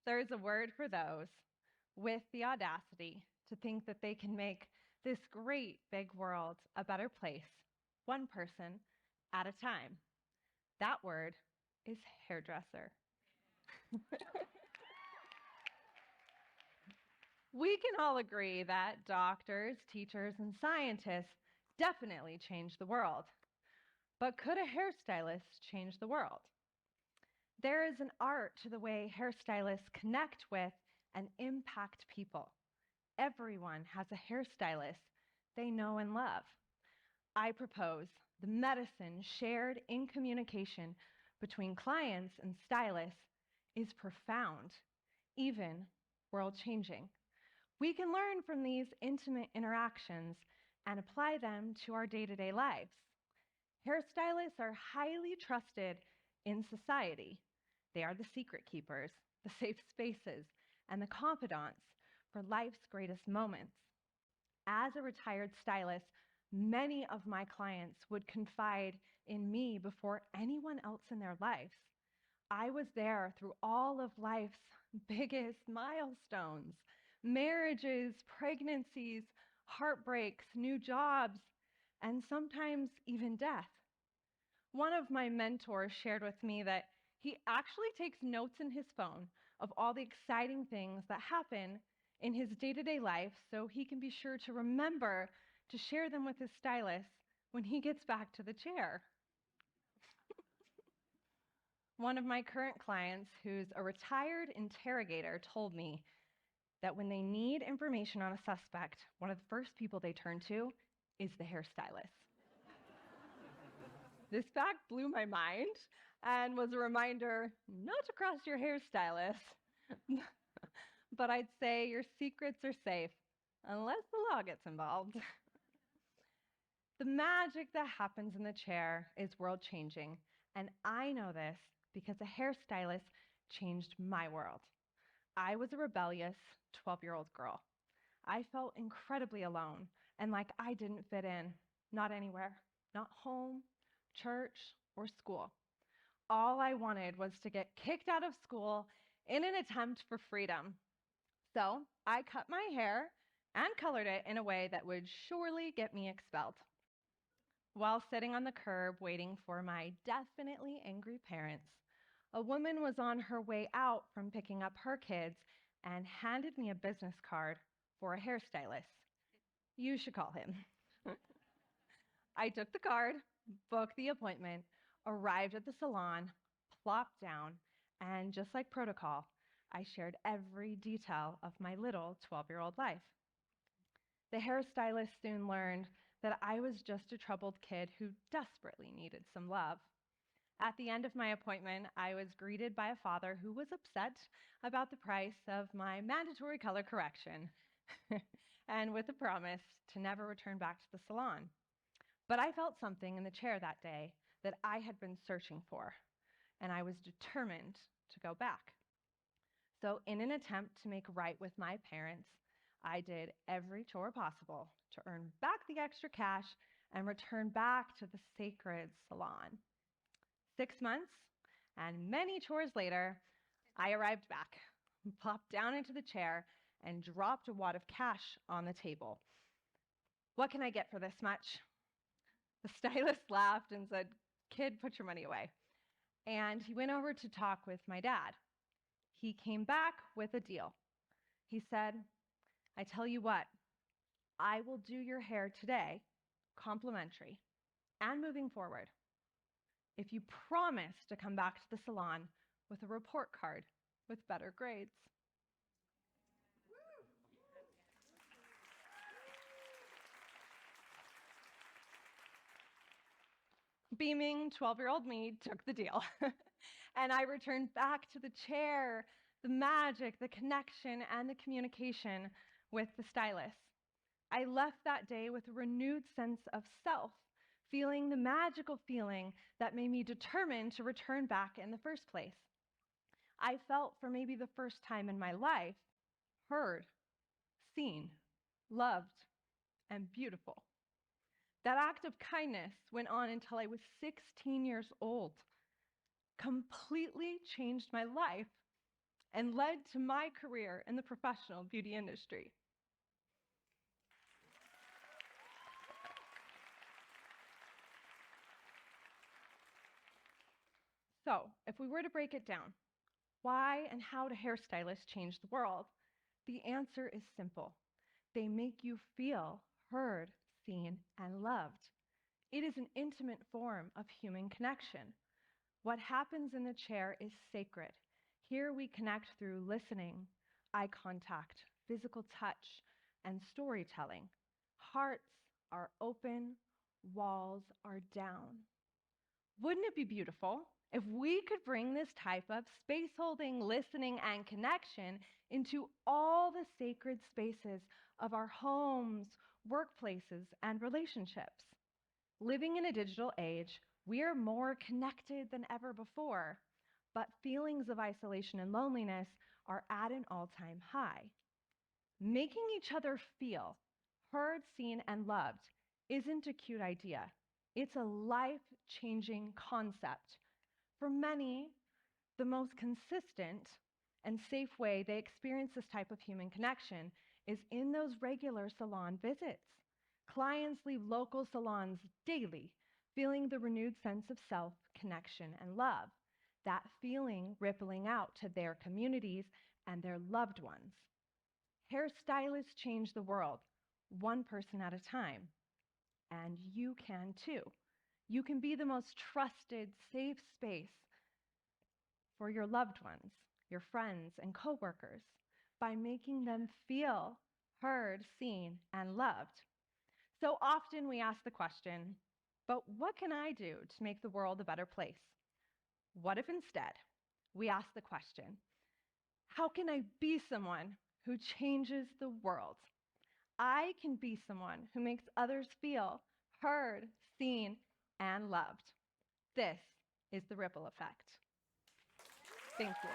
There's a word for those with the audacity to think that they can make this great big world a better place, one person at a time. That word is hairdresser. We can all agree that doctors, teachers, and scientists definitely change the world. But could a hairstylist change the world? There is an art to the way hairstylists connect with and impact people. Everyone has a hairstylist they know and love. I propose the medicine shared in communication between clients and stylists is profound, even world changing. We can learn from these intimate interactions and apply them to our day to day lives. Hairstylists are highly trusted in society. They are the secret keepers, the safe spaces, and the confidants for life's greatest moments. As a retired stylist, many of my clients would confide in me before anyone else in their lives. I was there through all of life's biggest milestones: marriages, pregnancies, heartbreaks, new jobs, and sometimes even death. One of my mentors shared with me that he actually takes notes in his phone of all the exciting things that happen in his day to day life so he can be sure to remember to share them with his stylist when he gets back to the chair. One of my current clients, who's a retired interrogator, told me that when they need information on a suspect, one of the first people they turn to is the hairstylist. This fact blew my mind and was a reminder not to cross your hairstylist. But I'd say your secrets are safe unless the law gets involved. The magic that happens in the chair is world changing, and I know this because a hairstylist changed my world. I was a rebellious 12-year-old girl. I felt incredibly alone and like I didn't fit in, not anywhere, not home, church, or school. All I wanted was to get kicked out of school in an attempt for freedom. So I cut my hair and colored it in a way that would surely get me expelled. While sitting on the curb waiting for my definitely angry parents, a woman was on her way out from picking up her kids and handed me a business card for a hairstylist. You should call him. I took the card, booked the appointment, arrived at the salon, plopped down, and just like protocol, I shared every detail of my little 12-year-old life. The hairstylist soon learned that I was just a troubled kid who desperately needed some love. At the end of my appointment, I was greeted by a father who was upset about the price of my mandatory color correction and with a promise to never return back to the salon. But I felt something in the chair that day that I had been searching for, and I was determined to go back. So, in an attempt to make right with my parents, I did every chore possible to earn back the extra cash and return back to the sacred salon. 6 months and many chores later, I arrived back, plopped down into the chair, and dropped a wad of cash on the table. What can I get for this much? The stylist laughed and said, "Kid, put your money away." And he went over to talk with my dad. He came back with a deal. He said, "I tell you what, I will do your hair today, complimentary, and moving forward, if you promise to come back to the salon with a report card with better grades." Beaming 12-year-old me took the deal. And I returned back to the chair, the magic, the connection, and the communication with the stylist. I left that day with a renewed sense of self, feeling the magical feeling that made me determined to return back in the first place. I felt for maybe the first time in my life heard, seen, loved, and beautiful. That act of kindness went on until I was 16 years old. completely changed my life and led to my career in the professional beauty industry. So, if we were to break it down, why and how do hairstylists change the world? The answer is simple. They make you feel heard, seen, and loved. It is an intimate form of human connection. What happens in the chair is sacred. Here we connect through listening, eye contact, physical touch, and storytelling. Hearts are open, walls are down. Wouldn't it be beautiful if we could bring this type of space holding, listening, and connection into all the sacred spaces of our homes, workplaces, and relationships? Living in a digital age, we are more connected than ever before, but feelings of isolation and loneliness are at an all-time high. Making each other feel heard, seen, and loved isn't a cute idea. It's a life-changing concept. For many, the most consistent and safe way they experience this type of human connection is in those regular salon visits. Clients leave local salons daily, feeling the renewed sense of self, connection, and love. That feeling rippling out to their communities and their loved ones. Hairstylists change the world, one person at a time. And you can too. You can be the most trusted, safe space for your loved ones, your friends, and coworkers by making them feel heard, seen, and loved. So often we ask the question, but what can I do to make the world a better place? What if instead we ask the question, how can I be someone who changes the world? I can be someone who makes others feel heard, seen, and loved. This is the ripple effect. Thank you.